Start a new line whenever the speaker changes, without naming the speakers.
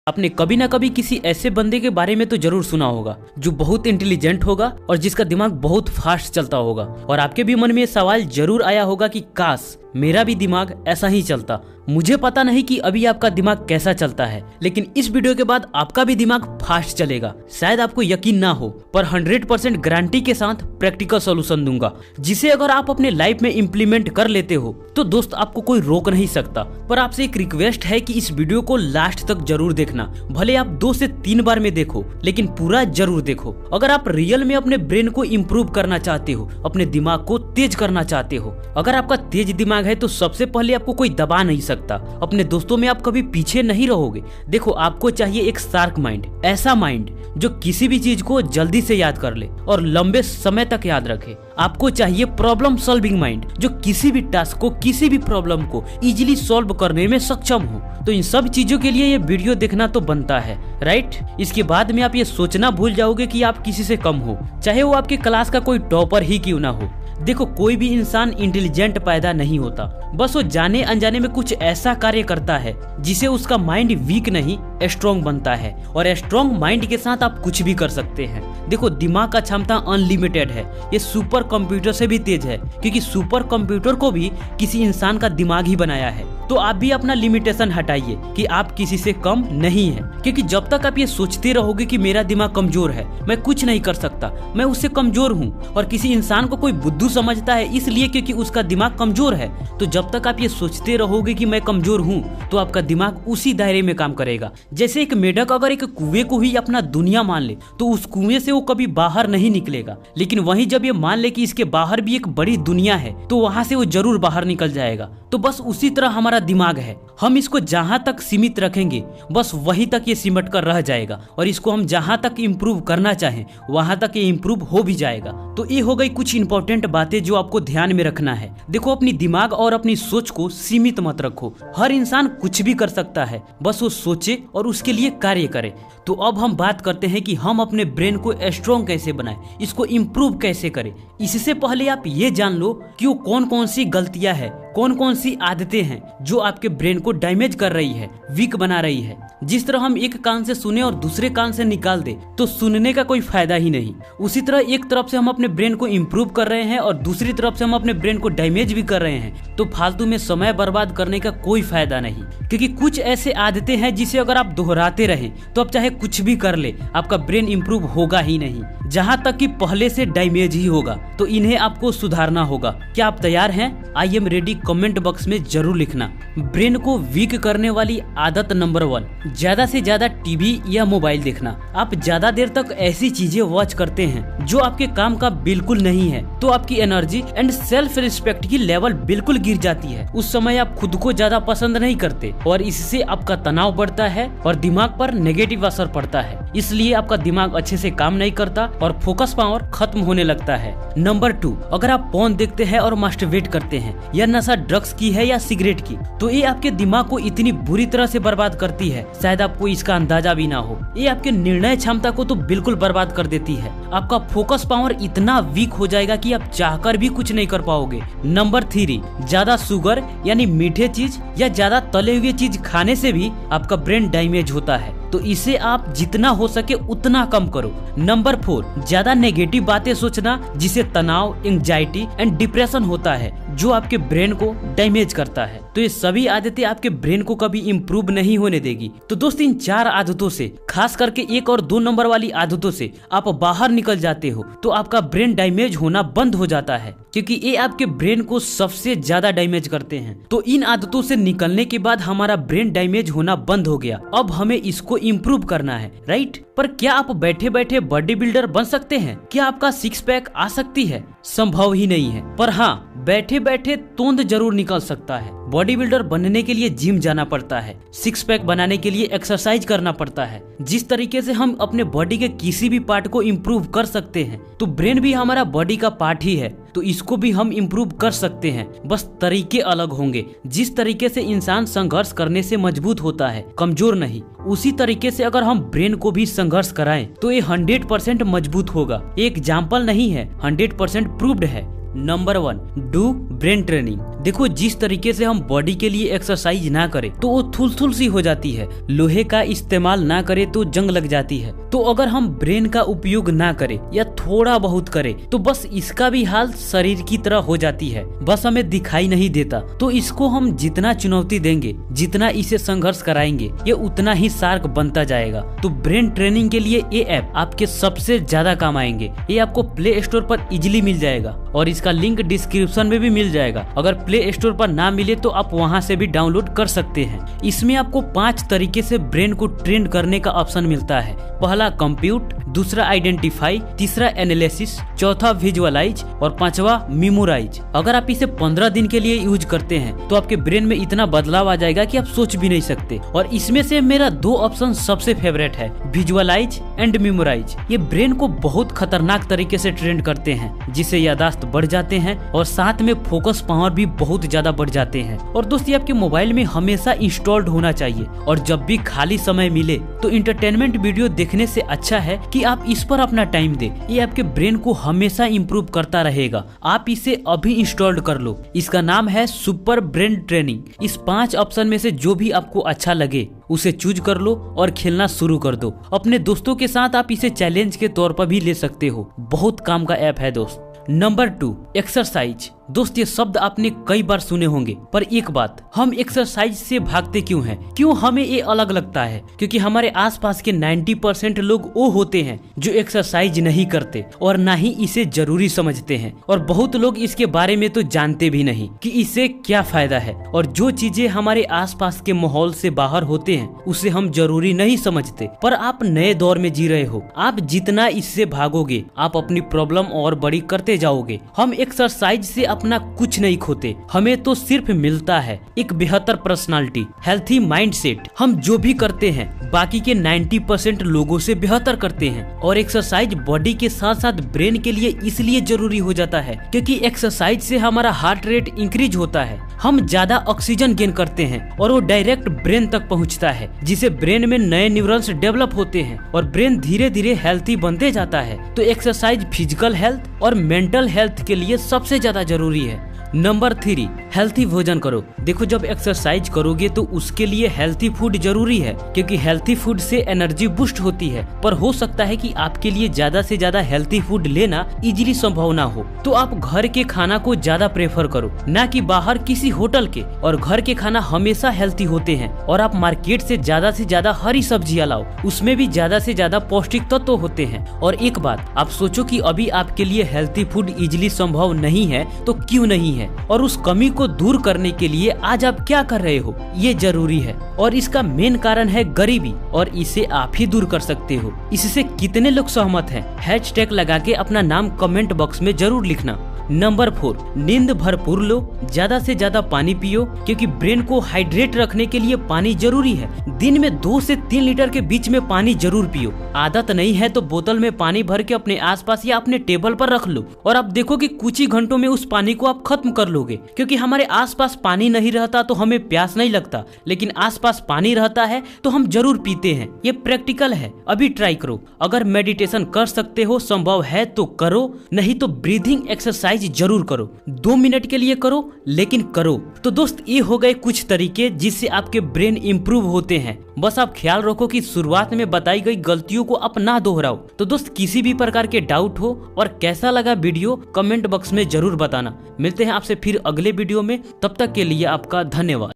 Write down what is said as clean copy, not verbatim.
आपने कभी ना कभी किसी ऐसे बंदे के बारे में तो जरूर सुना होगा जो बहुत इंटेलिजेंट होगा और जिसका दिमाग बहुत फास्ट चलता होगा। और आपके भी मन में सवाल जरूर आया होगा कि काश मेरा भी दिमाग ऐसा ही चलता। मुझे पता नहीं कि अभी आपका दिमाग कैसा चलता है, लेकिन इस वीडियो के बाद आपका भी दिमाग फास्ट चलेगा। शायद आपको यकीन ना हो, पर 100% गारंटी के साथ प्रैक्टिकल सॉल्यूशन दूंगा, जिसे अगर आप अपने लाइफ में इम्प्लीमेंट कर लेते हो तो दोस्त आपको कोई रोक नहीं सकता। पर आपसे एक रिक्वेस्ट है कि इस वीडियो को लास्ट तक जरूर देखना। भले आप 2 से 3 बार में देखो, लेकिन पूरा जरूर देखो। अगर आप रियल में अपने ब्रेन को इम्प्रूव करना चाहते हो, अपने दिमाग को तेज करना चाहते हो, अगर आपका तेज दिमाग है तो सबसे पहले आपको कोई दबा नहीं सकता। अपने दोस्तों में आप कभी पीछे नहीं रहोगे। देखो, आपको चाहिए एक शार्प माइंड, ऐसा माइंड जो किसी भी चीज को जल्दी से याद कर ले और लंबे समय तक याद रखे। आपको चाहिए प्रॉब्लम सॉल्विंग माइंड, जो किसी भी टास्क को, किसी भी प्रॉब्लम को इजीली सॉल्व करने में सक्षम हो। तो इन सब चीजों के लिए ये वीडियो देखना तो बनता है, राइट। इसके बाद में आप ये सोचना भूल जाओगे कि आप किसी से कम हो, चाहे वो आपके क्लास का कोई टॉपर ही क्यों ना हो। देखो, कोई भी इंसान इंटेलिजेंट पैदा नहीं होता, बस वो जाने अनजाने में कुछ ऐसा कार्य करता है जिसे उसका माइंड वीक नहीं स्ट्रॉन्ग बनता है। और स्ट्रॉन्ग माइंड के साथ आप कुछ भी कर सकते हैं। देखो, दिमाग का क्षमता अनलिमिटेड है, ये सुपर कंप्यूटर से भी तेज है, क्योंकि सुपर कंप्यूटर को भी किसी इंसान का दिमाग ही बनाया है। तो आप भी अपना लिमिटेशन हटाइए कि आप किसी से कम नहीं है, क्योंकि जब तक आप ये सोचते रहोगे कि मेरा दिमाग कमजोर है, मैं कुछ नहीं कर सकता, मैं उससे कमजोर हूँ, और किसी इंसान को कोई बुद्धू समझता है इसलिए क्योंकि उसका दिमाग कमजोर है, तो जब तक आप ये सोचते रहोगे कि मैं कमजोर हूँ, तो आपका दिमाग उसी दायरे में काम करेगा। जैसे एक मेढक अगर एक कुएं को ही अपना दुनिया मान ले तो उस कुएं से वो कभी बाहर नहीं निकलेगा, लेकिन वहीं जब ये मान ले कि इसके बाहर भी एक बड़ी दुनिया है तो वहां से वो जरूर बाहर निकल जाएगा। तो बस उसी तरह हमारा दिमाग है, हम इसको जहां तक सीमित रखेंगे बस वहीं तक ये सिमट कर रह जाएगा, और इसको हम जहां तक इम्प्रूव करना चाहें वहां तक ये इम्प्रूव हो भी जाएगा। तो ये हो गई कुछ इंपॉर्टेंट बातें जो आपको ध्यान में रखना है। देखो, अपनी दिमाग और अपनी सोच को सीमित मत रखो। हर इंसान कुछ भी कर सकता है, बस वो सोचे और उसके लिए कार्य करे। तो अब हम बात करते हैं कि हम अपने ब्रेन को स्ट्रॉन्ग कैसे बनाएं, इसको इम्प्रूव कैसे करें। इससे पहले आप ये जान लो कि वो कौन कौन सी गलतियां हैं, कौन कौन सी आदतें हैं जो आपके ब्रेन को डैमेज कर रही है, वीक बना रही है। जिस तरह हम एक कान से सुने और दूसरे कान से निकाल दे तो सुनने का कोई फायदा ही नहीं, उसी तरह एक तरफ से हम अपने ब्रेन को इम्प्रूव कर रहे हैं और दूसरी तरफ से हम अपने ब्रेन को डैमेज भी कर रहे हैं, तो फालतू में समय बर्बाद करने का कोई फायदा नहीं। क्योंकि कुछ ऐसे आदतें हैं जिसे अगर आप दोहराते रहें तो आप चाहे कुछ भी कर ले, आपका ब्रेन इम्प्रूव होगा ही नहीं, जहां तक कि पहले से डैमेज ही होगा। तो इन्हें आपको सुधारना होगा। क्या आप तैयार हैं? I am ready comment box में जरूर लिखना। ब्रेन को वीक करने वाली आदत नंबर 1, ज्यादा से ज्यादा टीवी या मोबाइल देखना। आप ज्यादा देर तक ऐसी चीजें वॉच करते हैं जो आपके काम का बिल्कुल नहीं है, तो आपकी एनर्जी एंड सेल्फ रिस्पेक्ट की लेवल बिल्कुल गिर जाती है। उस समय आप खुद को ज्यादा पसंद नहीं करते और इससे आपका तनाव बढ़ता है और दिमाग पर नेगेटिव असर पड़ता है। इसलिए आपका दिमाग अच्छे से काम नहीं करता और फोकस पावर खत्म होने लगता है। नंबर 2, अगर आप पोर्न देखते हैं और मास्टरबेट करते हैं, या नशा ड्रग्स की है या सिगरेट की, तो ये आपके दिमाग को इतनी बुरी तरह से बर्बाद करती है, शायद आपको इसका अंदाजा भी ना हो। ये आपके निर्णय क्षमता को तो बिल्कुल बर्बाद कर देती है। आपका फोकस पावर इतना वीक हो जाएगा कि आप चाहकर भी कुछ नहीं कर पाओगे। नंबर 3, ज्यादा शुगर यानी मीठे चीज या ज्यादा तले हुए चीज खाने से भी आपका ब्रेन डैमेज होता है, तो इसे आप जितना हो सके उतना कम करो। नंबर 4, ज्यादा नेगेटिव बातें सोचना, जिसे तनाव, एंजाइटी एंड डिप्रेशन होता है, जो आपके ब्रेन को डैमेज करता है। तो ये सभी आदतें आपके ब्रेन को कभी इम्प्रूव नहीं होने देगी। तो दोस्त, इन 4 आदतों से, खास करके 1 और 2 नंबर वाली आदतों से आप बाहर निकल जाते हो तो आपका ब्रेन डैमेज होना बंद हो जाता है, क्योंकि ये आपके ब्रेन को सबसे ज्यादा डैमेज करते हैं। तो इन आदतों से निकलने के बाद हमारा ब्रेन डैमेज होना बंद हो गया। अब हमें इसको इम्प्रूव करना है, राइट। पर क्या आप बैठे बैठे बॉडी बिल्डर बन सकते हैं? क्या आपका 6 पैक आ सकती है? संभव ही नहीं है। पर हाँ, बैठे बैठे तोंद जरूर निकल सकता है। बॉडी बिल्डर बनने के लिए जिम जाना पड़ता है, 6 पैक बनाने के लिए एक्सरसाइज करना पड़ता है। जिस तरीके से हम अपने बॉडी के किसी भी पार्ट को इम्प्रूव कर सकते हैं, तो ब्रेन भी हमारा बॉडी का पार्ट ही है, तो इसको भी हम इम्प्रूव कर सकते हैं। बस तरीके अलग होंगे। जिस तरीके से इंसान संघर्ष करने से मजबूत होता है, कमजोर नहीं, उसी तरीके से अगर हम ब्रेन को भी संघर्ष कराएं तो ये 100% मजबूत होगा। एक एग्जाम्पल नहीं है, 100% प्रूव्ड है। Number 1, do brain training. देखो जिस तरीके से हम बॉडी के लिए एक्सरसाइज ना करें तो वो थुल सी हो जाती है, लोहे का इस्तेमाल ना करें तो जंग लग जाती है। तो अगर हम ब्रेन का उपयोग ना करें या थोड़ा बहुत करें तो बस इसका भी हाल शरीर की तरह हो जाती है, बस हमें दिखाई नहीं देता। तो इसको हम जितना चुनौती देंगे, जितना इसे संघर्ष कराएंगे, ये उतना ही शार्क बनता जाएगा। तो ब्रेन ट्रेनिंग के लिए ये ऐप आपके सबसे ज्यादा काम आएंगे। ये आपको प्ले स्टोर पर इजिली मिल जाएगा और इसका लिंक डिस्क्रिप्शन में भी मिल जाएगा। अगर प्ले स्टोर पर ना मिले तो आप वहां से भी डाउनलोड कर सकते हैं। इसमें आपको 5 तरीके से ब्रेन को ट्रेन करने का ऑप्शन मिलता है। पहला कंप्यूट, दूसरा आइडेंटिफाई, तीसरा एनालिसिस, चौथा विजुअलाइज और 5वां मेमोराइज। अगर आप इसे 15 दिन के लिए यूज करते हैं तो आपके ब्रेन में इतना बदलाव आ जाएगा कि आप सोच भी नहीं सकते। और इसमें से मेरा 2 ऑप्शन सबसे फेवरेट है, विजुअलाइज एंड मेमोराइज। ये ब्रेन को बहुत खतरनाक तरीके से ट्रेन करते हैं, जिससे याददाश्त बढ़ जाते हैं और साथ में फोकस पावर भी बहुत ज्यादा बढ़ जाते हैं। और दोस्त ये आपके मोबाइल में हमेशा इंस्टॉल्ड होना चाहिए और जब भी खाली समय मिले तो इंटरटेनमेंट वीडियो देखने से अच्छा है कि आप इस पर अपना टाइम दे। ये आपके ब्रेन को हमेशा इम्प्रूव करता रहेगा। आप इसे अभी इंस्टॉल कर लो। इसका नाम है सुपर ब्रेन ट्रेनिंग। इस 5 ऑप्शन में से जो भी आपको अच्छा लगे उसे चूज कर लो और खेलना शुरू कर दो। अपने दोस्तों के साथ आप इसे चैलेंज के तौर पर भी ले सकते हो। बहुत काम का ऐप है दोस्त। Number 2, exercise. दोस्त ये शब्द आपने कई बार सुने होंगे, पर एक बात, हम एक्सरसाइज से भागते क्यों हैं? क्यों हमें ये अलग लगता है? क्योंकि हमारे आसपास के 90% लोग वो होते हैं जो एक्सरसाइज नहीं करते और ना ही इसे जरूरी समझते हैं। और बहुत लोग इसके बारे में तो जानते भी नहीं कि इससे क्या फायदा है। और जो चीजें हमारे आसपास के माहौल से बाहर होते हैं उसे हम जरूरी नहीं समझते। पर आप नए दौर में जी रहे हो। आप जितना इससे भागोगे आप अपनी प्रॉब्लम और बड़ी करते जाओगे। हम एक्सरसाइज से अपना कुछ नहीं खोते, हमें तो सिर्फ मिलता है एक बेहतर पर्सनालिटी, हेल्थी माइंडसेट। हम जो भी करते हैं बाकी के 90% लोगों से बेहतर करते हैं। और एक्सरसाइज बॉडी के साथ साथ ब्रेन के लिए इसलिए जरूरी हो जाता है क्योंकि एक्सरसाइज से हमारा हार्ट रेट इंक्रीज होता है, हम ज्यादा ऑक्सीजन गेन करते हैं और वो डायरेक्ट ब्रेन तक पहुंचता है, जिसे ब्रेन में नए न्यूरॉन्स डेवलप होते हैं और ब्रेन धीरे धीरे हेल्थी बनते जाता है। तो एक्सरसाइज फिजिकल हेल्थ और मेंटल हेल्थ के लिए सबसे ज्यादा जरूरी है। नंबर 3, हेल्थी भोजन करो। देखो जब एक्सरसाइज करोगे तो उसके लिए हेल्थी फूड जरूरी है क्योंकि हेल्थी फूड से एनर्जी बूस्ट होती है। पर हो सकता है कि आपके लिए ज्यादा से ज्यादा हेल्थी फूड लेना इजीली संभव ना हो, तो आप घर के खाना को ज्यादा प्रेफर करो, ना कि बाहर किसी होटल के। और घर के खाना हमेशा हेल्थी होते हैं। और आप मार्केट से ज्यादा हरी सब्जियां लाओ, उसमें भी ज्यादा से ज्यादा पौष्टिक तत्व होते हैं। और एक बात आप सोचो कि अभी आपके लिए हेल्थी फूड इजीली संभव नहीं है तो क्यों नहीं है, और उस कमी को दूर करने के लिए आज आप क्या कर रहे हो ये जरूरी है। और इसका मेन कारण है गरीबी, और इसे आप ही दूर कर सकते हो। इससे कितने लोग सहमत हैं? हैशटैग लगा के अपना नाम कमेंट बॉक्स में जरूर लिखना। नंबर 4, नींद भरपूर लो, ज्यादा से ज्यादा पानी पियो क्योंकि ब्रेन को हाइड्रेट रखने के लिए पानी जरूरी है। दिन में 2 से 3 लीटर के बीच में पानी जरूर पियो। आदत नहीं है तो बोतल में पानी भर के अपने आसपास या अपने टेबल पर रख लो और आप देखो कि कुछ ही घंटों में उस पानी को आप खत्म कर लोगे। क्योंकि हमारे आसपास पानी नहीं रहता तो हमें प्यास नहीं लगता, लेकिन आसपास पानी रहता है तो हम जरूर पीते हैं। ये प्रैक्टिकल है, अभी ट्राई करो। अगर मेडिटेशन कर सकते हो, संभव है तो करो, नहीं तो ब्रीथिंग एक्सरसाइज जरूर करो। 2 मिनट के लिए करो लेकिन करो। तो दोस्त ये हो गए कुछ तरीके जिससे आपके ब्रेन इंप्रूव होते हैं। बस आप ख्याल रखो कि शुरुआत में बताई गई गलतियों को आप ना दोहराओ। तो दोस्त किसी भी प्रकार के डाउट हो और कैसा लगा वीडियो कमेंट बॉक्स में जरूर बताना। मिलते हैं आपसे फिर अगले वीडियो में, तब तक के लिए आपका धन्यवाद।